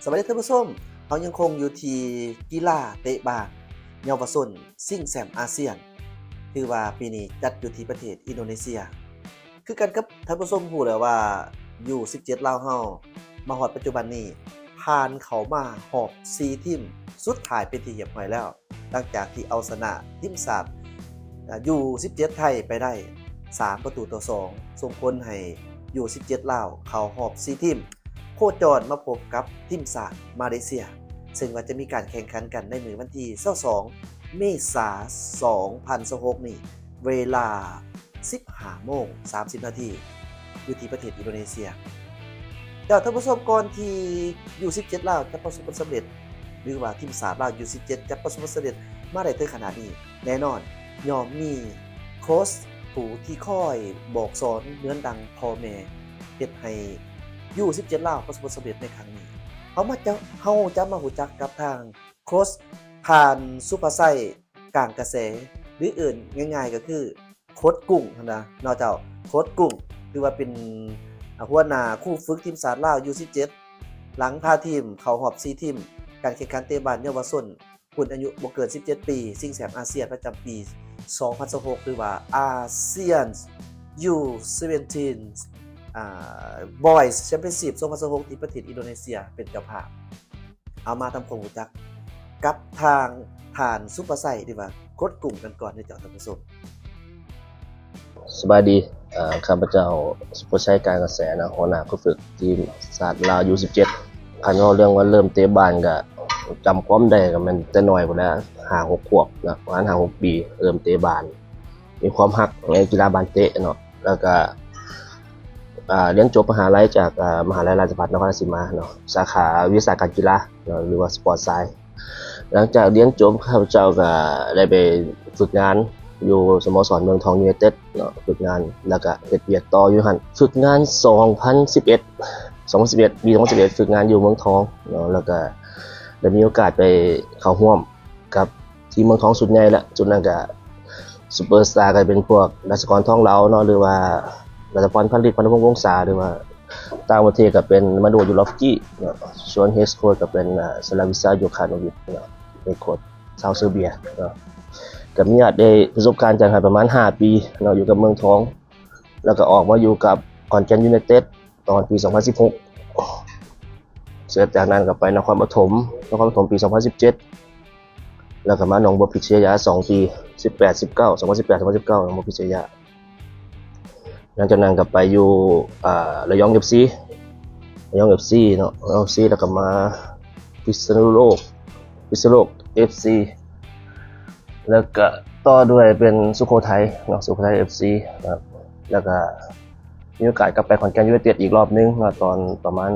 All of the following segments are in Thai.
สวัสดีท่านผู้ชมเรายังคงอยู่ที่กีฬาเตะบาสเยาวชนซิ่งแซมอาเซียนคือว่าปีนี้จัดอยู่ที่ประเทศอินโดนีเซียคือกันกับท่านผู้ชมรู้แล้วว่าอยู่17ลาวเฮามาฮอดปัจจุบันนี้ผ่านเข้ามารอบ4ทีมสุดท้ายเป็นที่เรียบร้อยแล้วหลังจากที่เอาชนะทีมชาติอยู่17ไทยไปได้3-2ส่งผลให้อยู่17ลาวเข้ารอบ4ทีมโคจรมาพบกับทีมชาติมาเลเซียซึ่งว่าจะมีการแข่งขันกันในมื้อวันที่22เมษายน2026นี้เวลา 15:30 นอยู่ที่ประเทศอินโดนีเซียแต่ท่านผู้ชมก่อนที่อยู่17ลาวจะประสบผลสำเร็จหรือว่าทีมชาติลาวอยู่17จะประสบผลสำเร็จมาได้ถึงขนาดนี้แน่นอนย่อมมีโค้ชผู้ที่คอยบอกสอนเหมือนดังพ่อแม่เฮ็ดให้อยู่17ลาวประสบผลสำเร็จในครั้งนี้เฮาจะมารู้จักกับทางโค้ชผ่านซุปเปอร์ไซส์กลางกระแสหรืออื่นง่ายๆก็คือโค้ชกุ้งนะเนาะเจ้าโค้ชกุ้งคือว่าเป็นหัวหน้าคู่ฝึกทีมชาติลาวอยู่17หลังพาทีมเข้ารอบ4ทีมการแข่งขันเตะบาสเยาวชนรุ่นอายุบ่เกิน17ปีชิงแชมป์อาเซียนประจำปี2026หรือว่าอาเซียน U17 Boys Championship 2026ที่ประเทศอินโดนีเซียเป็นเจ้าภาพเอามาทำความรู้จักกับทางฐานซุปเปอร์ไซส์ดีกว่าโค้ชกลุ่มกันก่อนในเจ้าท่านผู้ชมสบายดีข้าพเจ้าสุภชัยการกระแสนะหัวหน้าผู้ฝึกทีมชาติลาว U17 คันว่าเรื่องว่าเริ่มเตะบอลก็จำความได้ก็มันแต่น้อยพุ่นแล้ว5-6 ขวบนะประมาณ5-6 ปีเริ่มเตะบอลมีความรักในกีฬาบาสเตะเนาะแล้วก็เรียนจบมหาลัยจากมหาลัยราชภัฏนครราชสีมาเนาะสาขาวิชาการกีฬาเนาะหรือว่าสปอร์ตไซน์หลังจากเรียนจบข้าพเจ้าก็ได้ไปฝึกงานอยู่สโมสรเมืองทองยูไนเต็ดเนาะฝึกงานแล้วก็เฮ็ดเวียกต่ออยู่หั่นฝึกงาน2011ปี2011ฝึกงานอยู่เมืองทองเนาะแล้วก็ได้มีโอกาสไปเข้าร่วมกับทีมเมืองทองสุดใหญ่แล้วจุดนั้นก็ซุปเปอร์สตาร์ก็เป็นพวกรัชกรทองเหลาเนาะหรือว่ารัตพรพันลิตพนพวงศ์ษาหรือว่าต่างประเทศก็เป็นมาโดยูรอฟกี้เนาะส่วนเฮดโค้ชก็เป็นสลาวิซาโยคาโนวิชเนาะเป็นโค้ชชาวเซอร์เบียเนาะก็มีได้ประสบการณ์จากประมาณ5ปีเนาะอยู่กับเมืองทองแล้วก็ออกมาอยู่กับขอนแก่นยูไนเต็ดตอนปี2016เสร็จจากนั้นก็ไปนครปฐมปี2017แล้วก็มาหนองบัวพิชยา2ปี2018 2019หนองบัวพิชยาหลังจากนั้นก็ไปอยู่ระยอง FC เนาะFC แล้วก็มาพิษณุโลก FC แล้วก็ต่อด้วยเป็นสุโขทัยเนาะสุโขทัย FC นะครับแล้วก็มีโอกาสกลับไปขอนแก่นยูไนเต็ดอีกรอบนึงตอนประมาณ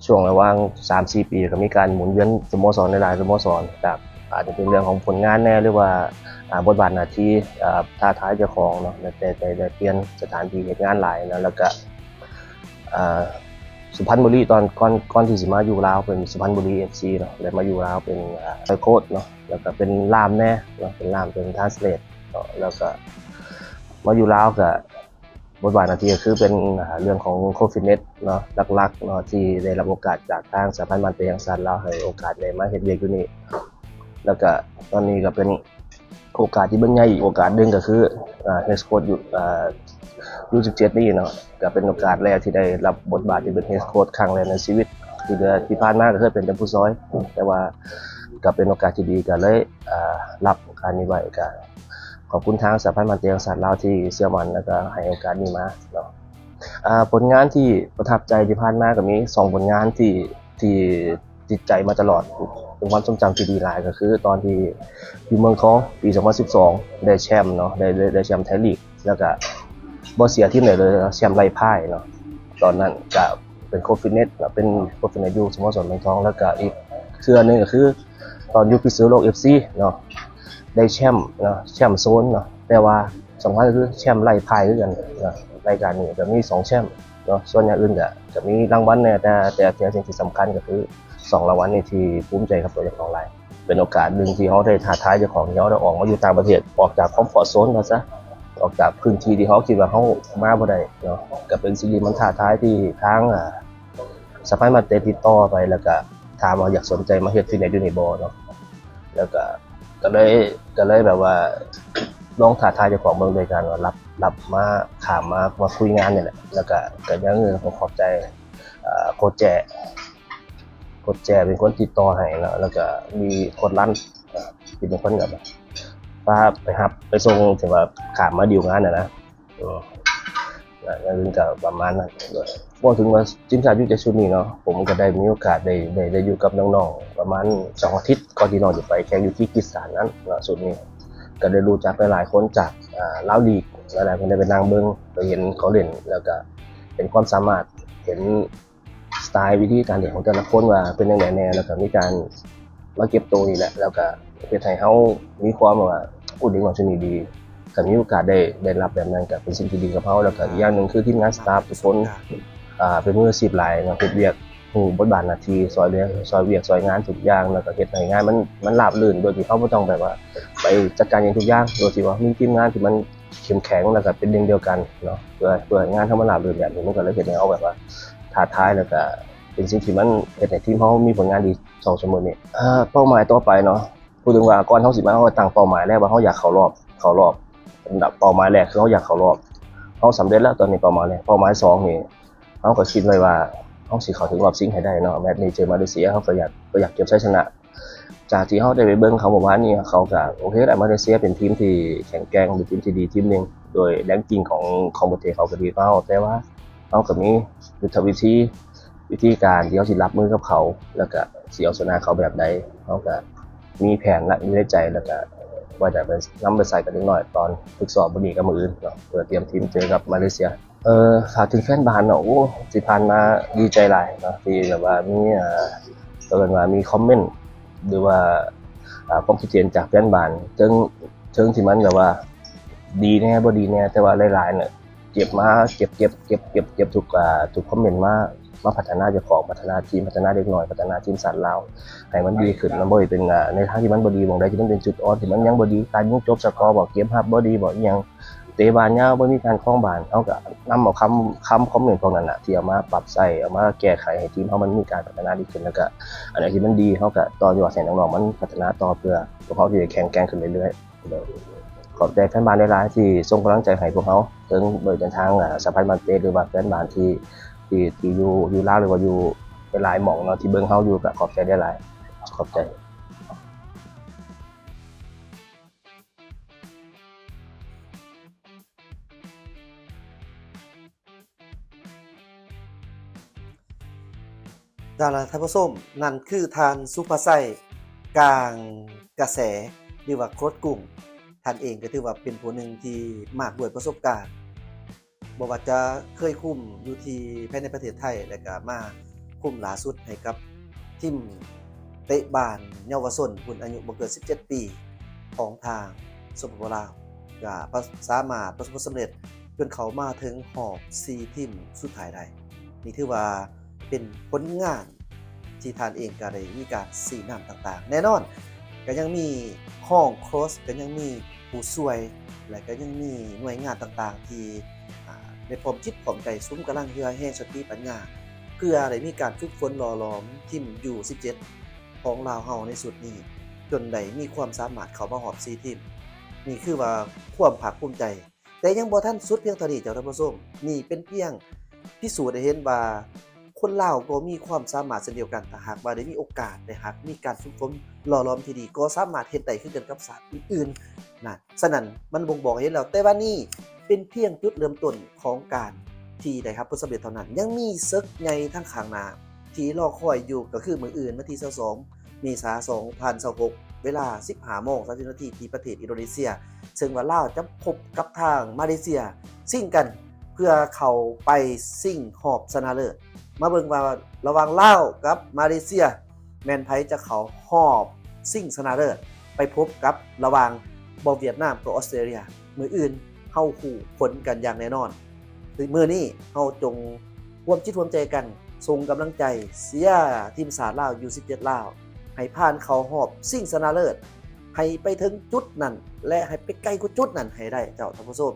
ช่วงระหว่าง 3-4 ปีก็มีการหมุนเวียนสโมสรในหลายสโมสรจากอาจจะเป็นเรื่องของผลงานแน่หรือว่าบทบาทหน้าที่ท้าทายเจ้าของเนาะแต่เปลี่ยนสถานที่เฮ็ดงานหลายนะแล้วก็สุพรรณบุรีตอนก่อนที่สิมาอยู่ลาวเป็นสุพรรณบุรี FC เนาะแล้วมาอยู่ลาวเป็นโค้ชเนาะแล้วก็เป็นล่ามแน่เนาะเป็นล่ามเป็นทรานสเลทเนาะแล้วก็มาอยู่ลาวก็บทบาทหน้าที่ก็คือเป็นเรื่องของโค้ชฟิตเนสเนาะหลักๆเนาะที่ได้รับโอกาสจากทางสหพันธ์บาสเตะแห่งชาติลาวให้โอกาสได้มาเฮ็ดเวียกอยู่นี่แล้วก็ตอนนี้ก็เป็นโอกาสที่เบิ่งใหญ่อีกโอกาสนึงก็คือเฮดโค้ชอยู่17นี่เนาะก็เป็นโอกาสแรกที่ได้รับบทบาทที่เป็นเฮดโค้ชครั้งแรกในชีวิตที่ผ่านมาก็เคยเป็นแต่ผู้ซอยแต่ว่าก็เป็นโอกาสที่ดีก็เลยรับโอกาสนี้ไว้ก็ขอบคุณทางสหพันธ์บาสเตะแห่งชาติลาวที่เชื่อมั่นแล้วก็ให้โอกาสนี้มาเนาะผลงานที่ประทับใจที่ผ่านมาก็มี2ผลงานที่ติดใจมาตลอดเป็นความทรงจำที่ดีหลายก็คือตอนที่อยู่เมืองทองปี2012ได้แชมป์เนาะได้แชมป์ไทยลีกแล้วก็บ่เสียทีมไหนเลยแชมป์ไร้พ่ายเนาะตอนนั้นก็เป็นโค้ชฟิตเนสเป็นโค้ชฟิตเนสอยู่สโมสรเมืองทองแล้วก็อีกเทื่อนึงก็คือตอนอยู่พิษณุโลก FC เนาะได้แชมป์เนาะแชมป์โซนเนาะแต่ว่าสำคัญก็คือแชมป์ไร้พ่ายคือกันเนาะรายการนี้ก็มี2แชมป์เนาะส่วนอย่างอื่นก็มีรางวัลเนี่ยแต่สิ่งที่สำคัญก็คือ2รางวัลนี่ที่ภูมิใจกับตัวเจ้าของหลายเป็นโอกาสหนึ่งที่เขาได้ท้าทายเจ้าของเขาได้ออกมาอยู่ต่างประเทศออกจากคอมฟอร์ตโซนซะออกจากพื้นที่ที่เขาคิดว่าเขามาบ่ได้เนาะก็เป็นสิ่งที่มันท้าทายที่ทางสหพันธ์บาสเตะติดต่อไปแล้วก็ ามว่าอยากสนใจมาเฮ็ดฟิตเนสอยู่ในบ่เนาะแล้วก็เลยแบบว่าลองท้าทายเจ้าของเบิ่งโดยการว่ารับมาข้ามมาคุยงานนี่แหละแล้วก็อย่างอื่นผมขอบใจโค้ชแจเป็นคนติดต่อให้เนาะแล้วก็มีโค้ชลั่นที่เป็นคนแบบพาไปรับไปส่งถึงว่าข้ามมาดีลงานน่ะนะอย่างอื่นก็ประมาณนั้นพอถึงว่าทีมชาติยู21ชุดนี้เนาะผมก็ได้มีโอกาสได้อยู่กับน้องๆประมาณ2อาทิตย์ก่อนที่น้องจะไปแข่งอยู่ที่กิจสารนั้นเนาะชุดนี้ก็ได้รู้จักหลายๆคนจากลาวลีกหลายๆคนได้ไปนั่งเบิ่งไปเห็นเขาเล่นแล้วก็เห็นความสามารถเห็นสไตล์วิธีการเล่นของแต่ละคนว่าเป็นจังไดแน่แล้วก็มีการมาเก็บตัวนี่แหละแล้วก็เฮ็ดให้เฮามีความว่าพูดถึงว่าชุดนี้ดีก็มีโอกาสได้รับแบบนั้นก็เป็นสิ่งที่ดีกับเฮาแล้วก็อีกอย่างนึงคือทีมงานสตาฟทุกคนเป็นมืออาชีพหลายเนาะเฮ็ดเวียกฮู้บทบาทหน้าที่ซอยเวียกซอยงานทุกอย่างแล้วก็เฮ็ดให้งานมันราบรื่นโดยที่เฮาบ่ต้องแบบว่าไปจัดการเองทุกอย่างโดยที่ว่ามีทีมงานที่มันเข้มแข็งแล้วก็เป็นหนึ่งเดียวกันเนาะเพื่อให้งานเฮามันราบรื่นแบบนี้มันก็เลยเฮ็ดให้เฮาแบบว่าท้าทายแล้วก็เป็นสิ่งที่มันเฮ็ดให้ทีมเฮามีผลงานดี2ชั่วโมงนี้เป้าหมายต่อไปเนาะพูดถึงว่าก่อนเฮาสิมาเฮาตั้งเป้าหมายแล้วว่าเฮาอยากเข้ารอบอันดับเป้าหมายแรกคือเฮาอยากเข้ารอบเฮาสำเร็จแล้วตอนนี้เป้าหมายแรกเป้าหมาย2นี่เฮาก็คิดไว้ว่าเฮาสิเข้าถึงรอบชิงให้ได้เนาะแมตช์นี้เจอมาเลเซียเฮาก็อยากเก็บชัยชนะจากที่เฮาได้ไปเบิ่งเขาเมื่อวานนี้เขาก็โอเคแหละมาเลเซียเป็นทีมที่แข็งแกร่งเป็นทีมที่ดีทีมนึงโดยแรงกิ้งของประเทศเขาก็ดีกว่าเฮาแต่ว่าเฮาก็มียุทธวิธีการที่เฮาสิรับมือกับเขาแล้วก็สิเอาชนะเขาแบบใดเฮาก็มีแผนและมีในใจแล้วก็ว่าจะไปนำไปใส่กันนิดหน่อยตอนฝึกซ้อมมื้อนี้กับมื้ออื่นเนาะเพื่อเตรียมทีมเจอกับมาเลเซียฝากถึงแฟนบ้านเนาะโอ้ที่ผ่านมาดีใจหลายเนาะที่แบบว่ามีเอิ้นว่ามีคอมเมนต์หรือว่าความคิดเห็นจากแฟนบ้านถึงที่มันแบบว่าดีแน่บ่ดีแน่แต่ว่าหลายๆเนี่ยเก็บทุกคอมเมนต์มาพัฒนาเจ้าของพัฒนาทีมพัฒนาเด็กน้อยพัฒนาทีมชาติลาวให้มันดีขึ้นมันบ่ได้เป็นในทางที่มันบ่ดีหม้องใดที่มันเป็นจุดอ่อนที่มันยังบ่ดีการยิงจบสกอร์บ่เกมรับบ่ดีบ่อีหยังเตะบาลยาวบ่มีการครองบาลเฮาก็นำเอาคำคอมเมนต์พวกนั้นน่ะที่เอามาปรับใช้เอามาแก้ไขให้ทีมเฮามันมีการพัฒนาดีขึ้นแล้วก็อันไหนที่มันดีเฮาก็ต่อยอดให้น้องๆมันพัฒนาต่อเพื่อพวกเขาสิได้แข็งแกร่งขึ้นเรื่อยๆขอบใจแฟนบ้านหลายๆที่ส่งกำลังใจให้พวกเฮาถึงโดยทางสะพานบ้านเตหรือว่าแฟนบ้านที่อยู่ลาวหรือว่าอยู่หลายหม่องเนาะที่เบิ่งเฮาอยู่ก็ขอบใจหลายๆขอบใจท่านผู้ชมนั่นคือทานซุปเปอร์ไซกลางกระแสหรือว่าโค้ชกุ้งท่านเองก็ถือว่าเป็นผู้หนึ่งที่มากด้วยประสบการณ์บ่ว่าจะเคยคุมอยู่ที่ภายในประเทศไทยและก็มาคุมล่าสุดให้กับทีมเตะบาลเยาวชนรุ่นอายุบ่เกิน17ปีของทางสปปลาวก็สามารถประสบความสำเร็จจนเขามาถึงรอบ4ทีมสุดท้ายได้นี่ถือว่าเป็นผลงานที่ท่านเองก็ได้มีการสีน้ำต่างๆแน่นอนก็ยังมีห้องโค้ชก็ยังมีผู้ช่วยและก็ยังมีหน่วยงานต่างๆที่ได้พร้อมจิตพร้อมใจซุ้มกำลังเฮือแห่งสติปัญญาเพื่อได้มีการฝึกฝนหล่อหลอมทีมอยู่17ของลาวเฮาในสุดนี้จนได้มีความสามารถเข้ามาฮอด4ทีมนี่คือว่าความภาคภูมิใจแต่ยังบ่ทันสุดเพียงเท่านี้เจ้าท่านผู้ชมนี่เป็นเพียงพิสูจน์ให้เห็นว่าคนลาวก็มีความสามารถเช่นเดียวกันถ้าหากว่าได้มีโอกาสได้หากมีการฝึกฝนหล่อหลอมที่ดีก็สามารถเฮ็ดได้คือกันกับศาสตร์อื่นๆนั่นฉะนั้นมันบ่งบอกให้เห็นแล้วแต่ว่านี่เป็นเพียงจุดเริ่มต้นของการที่ได้รับผลสำเร็จเท่านั้นยังมีศึกใหญ่ทั้งข้างหน้าที่รอคอยอยู่ก็คือมื้ออื่นวันที่22เมษายน2026เวลา 15:30 นที่ประเทศอินโดนีเซียซึ่งว่าลาวจะพบกับทางมาเลเซียซิ่งกันเพื่อเข้าไปซิ่งรอบชนะเลิศมาเบิ่งว่าระหว่างลาวกับมาเลเซียแม่นไผจะเข้ารอบซิ่งชนะเลิศไปพบกับระหว่างเวียดนามกับออสเตรเลียมื้ออื่นเฮาฮู้ผลกันอย่างแน่นอนมื้อนี้เฮาจงร่วมจิตร่วมใจกันส่งกำลังใจเสียทีมชาติลาว U17 ลาวให้ผ่านเข้ารอบซิ่งชนะเลิศให้ไปถึงจุดนั้นและให้ไปไกลกว่าจุดนั้นให้ได้เจ้าท่านผู้ชม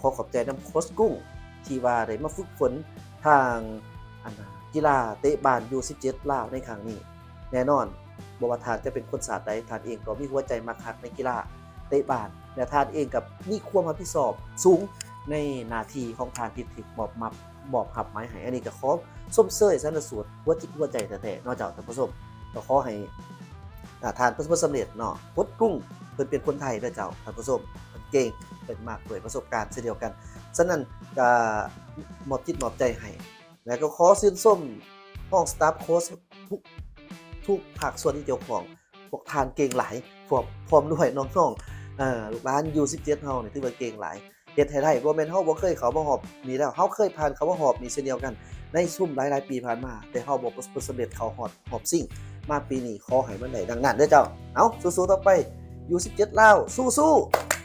ขอขอบใจนำโค้ชกุ้งที่ว่าได้มาฝึกฝนทางกีฬาเตะบาล U17 ลาวในครั้งนี้ แน่นอนบ่ว่าทานจะเป็นคนศาสตร์ใดทานเองก็มีหัวใจมักคักในกีฬาเตะบาสและทานเองกับมีความรับผิดชอบสูงในหน้าที่ของทานที่ถูกมอบหับหมายให้อันนี้ก็ขอส้มเสยสรรเสริญหัวจิตหัวใจแท้ๆนอกจากท่านผู้ชมก็ขอให้ทานประสบความสำเร็จเนาะพดกุ้งเพิ่นเป็นคนไทยเด้อเจ้าท่านผู้ชมเพิ่นเก่งเป็นมากด้วยประสบการณ์เช่นเดียวกันฉะนั้นก็มอบจิตมอบใจให้แล้วก็ขอชื่นชมห้องสตาฟโค้ชทุกภาคส่วนที่เกี่ยวข้องพวกทานเก่งหลายพร้อมด้วยน้องๆลูกหลาน U17 เฮานี่ถือว่าเก่งหลายเฮ็ดให้ได้บ่แม่นเฮาบ่เคยเข้ามาหอบนี่แล้วเฮาเคยผ่านเข้ามาหอบนี่เช่นเดียวกันในซุ่มหลายๆปีผ่านมาแต่เฮาบ่ประสบสำเร็จเข้าหอบซิ่งมาปีนี้ขอให้มันได้ดังนั้นเด้อเจ้าเอาสู้ๆต่อไป U17 ลาวสู้ๆ